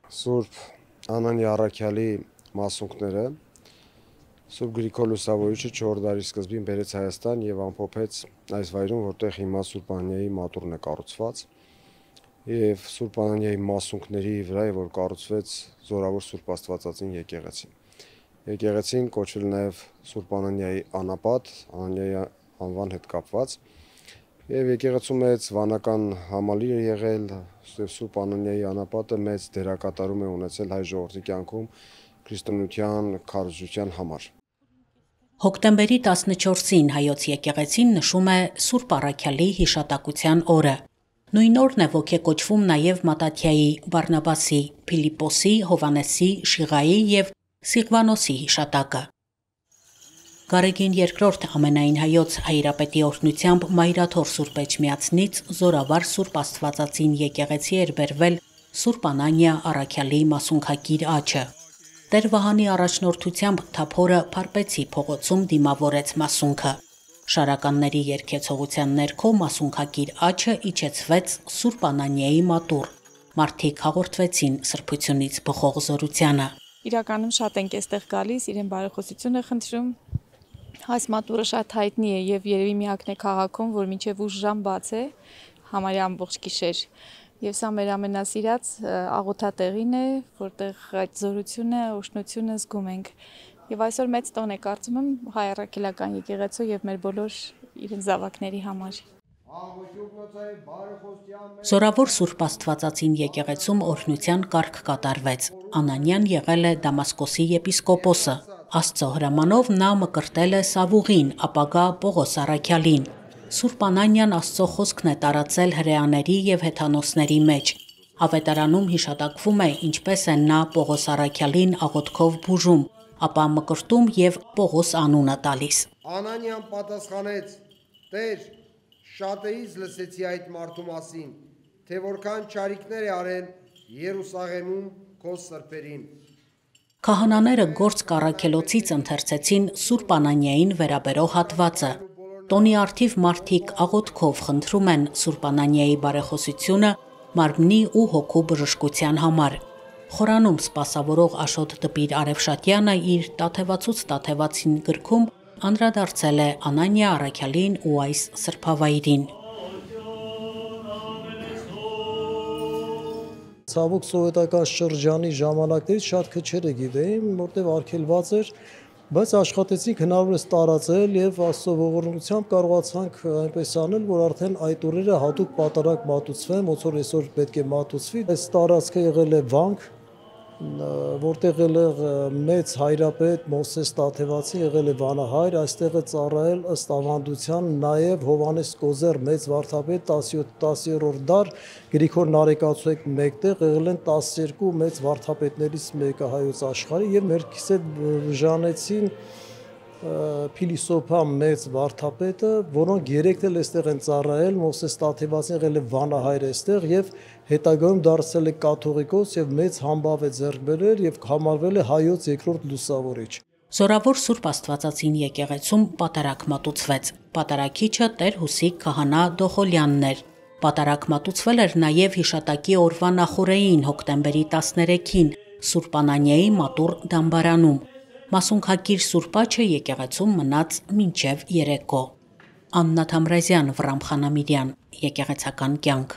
Սուրբ Անանիա Առաքյալի մասունքները Սուրբ Գրիգոր Լուսավորիչը 4 դարի սկզբին բերեց Հայաստան եւ ամփոփեց այս վայրում, որտեղ հիմա Սուրբ Անանիայի մատուրն է կառուցված, եւ Սուրբ Անանիայի մասունքների վրա է որ կառուցվեց Զորավոր Սուրբ Աստվածածին եկեղեցին։ Եկեղեցին կոչվել նաեւ Սուրբ Անանիայի անապատ, Անանիայի անվան հետ կապված, եւ եկեղեցու մեծ վանական համալիր է եղել, Սուրբ Անանիայի անապատը մեծ դերակատարում է ունեցել հայ ժողովրդի կյանքում քրիստոնեության քարոզության համար։ Հոկտեմբերի 14-ին հայոց եկեղեցին նշում է Սուրբ Առաքյալի հիշատակության օրը։ Նույն օրն է ոգեկոչվում նաև Մատաթիայի, Բարնաբասի, Փիլիպոսի, Հովանեսի, Շիղայի եւ Սիղվանոսի հիշատակը։ Գարեգին II ամենայն հայոց հայրապետի օրհնությամբ Մայրաթոր Սուրբ Էջմիածնից Զորավար Սուրբ Աստվածածին եկեղեցի էր բերվել Սուրբ Անանիա Առաքյալի մասունքագիր աչը։ Տեր Վահանի առաջնորդությամբ թափորը Փարպեցի փողոցում դիմավորեց մասունքը։ Շարականների երգեցողության ներքո մասունքագիր աչը իջեցվեց Սուրբ Անանիայի մատուռ։ Մարդիկ հաղորդվեցին սրբությունից բխող զորությանը։ Իրականում շատ ենք այստեղ գալիս, իրեն բարեխոսություն է խնդրում։ Այս մատուրը շատ հայտնի է եւ երևի միակն է քաղաքում, որ մինչեւ ուշ ժամ բաց է, համարյա ամբողջ գիշեր։ Եվ սա մեր ամենասիրած աղոթատեղին է, որտեղ այդ զորությունը, օշնությունը զգում ենք։ Եվ այսօր մեծ տոն է կարծում եմ հայ առաքելական եկեղեցու եւ մեր բոլոր իրեն զավակների համար։ Զորավոր Սուրբ Աստվածածին եկեղեցում օրհնության կարգ կատարվեց։ Անանիան եղել է Դամասկոսի եպիսկոպոսը։ Աստծո հրամանով նա մկրտել է Սավուղին, ապագա Պողոս Առաքյալին։ Սուրբ Անանիան Աստծո խոսքն է տարածել հրեաների եւ հեթանոսների մեջ։ Ավետարանում հիշատակվում է, ինչպես է նա Պողոս Առաքյալին աղոթքով բուժում, ապա մկրտում եւ Պողոս անունը տալիս։ Անանիան պատասխանեց. Տեր, շատերից լսեցի այդ մարդու մասին, թե որքան չարիքներ է արել Երուսաղեմում քո սրբերին։ Քահանաները գործ կառաքելոցից ընթերցեցին Սուրբ Անանիային վերաբերող հատվածը։ Տոնի արդիվ մարդիկ աղոթքով խնդրում են Սուրբ Անանիայի բարեխոսությունը մարմնի ու հոգու բժշկության համար։ Խորանում սպասավորող Աշոտ Դպիր Արևշատյանը իր Տաթևացուց Տաթևացին գրքում անդրադարձել է Անանիա Առաքյալին ու այս սրբավայրին։ Ցավոք սովետական շրջանի ժամանակներից շատ քչերը գիտեին, որտեղ արգելված էր, բայց աշխատեցինք հնարավորինս տարածել եւ Աստծո ողորմությամբ կարողացանք այնպես անել, որ արդեն այդ օրերը հատուկ պատարագ մատուցվեն, ոնց որ այսօր պետք է մատուցվի։ Այս տարածքը եղել է վանք, որտեղ մեծ հայրապետ Մովսես Տաթևացին եղել է վանահայր, այստեղ է ծառայել ըստ ավանդության նաև Հովանես Կոզեր մեծ վարդապետ 10-րդ դար Գրիգոր Նարեկացու հետ մեկտեղ եղել են 12 մեծ վարդապետներից մեկը հայոց աշխարհի եւ մերքից հետ ժանեցին Փիլիսոփա մեծ վարդապետը, որոնք երեք էլ այստեղ են ծառայել, Մովսես Տաթևացին եղել է վանահայր այստեղ եւ հետագայում դարձել է կաթողիկոս եւ մեծ համբավ է ձեռք բերել եւ համարվել է հայոց երկրորդ լուսավորիչ։ Զորավոր Սուրբ Աստվածածին եկեղեցում պատարագ մատուցվեց։ Պատարագիչը Տեր Հուսիկ քահանա Դոխոլյանն էր։ Պատարագ մատուցվել էր նաեւ հիշատակի օրվա նախօրեին հոկտեմբերի 13-ին Սուրբ Անանիայի մատուռ դամբարանում։ Մասունքագիր Սուրբ աչը եկեղեցում մնաց մինչև երեկո։ Աննա Թամրազյան, Վռամ Խանամիրյան, Եկեղեցական կյանք։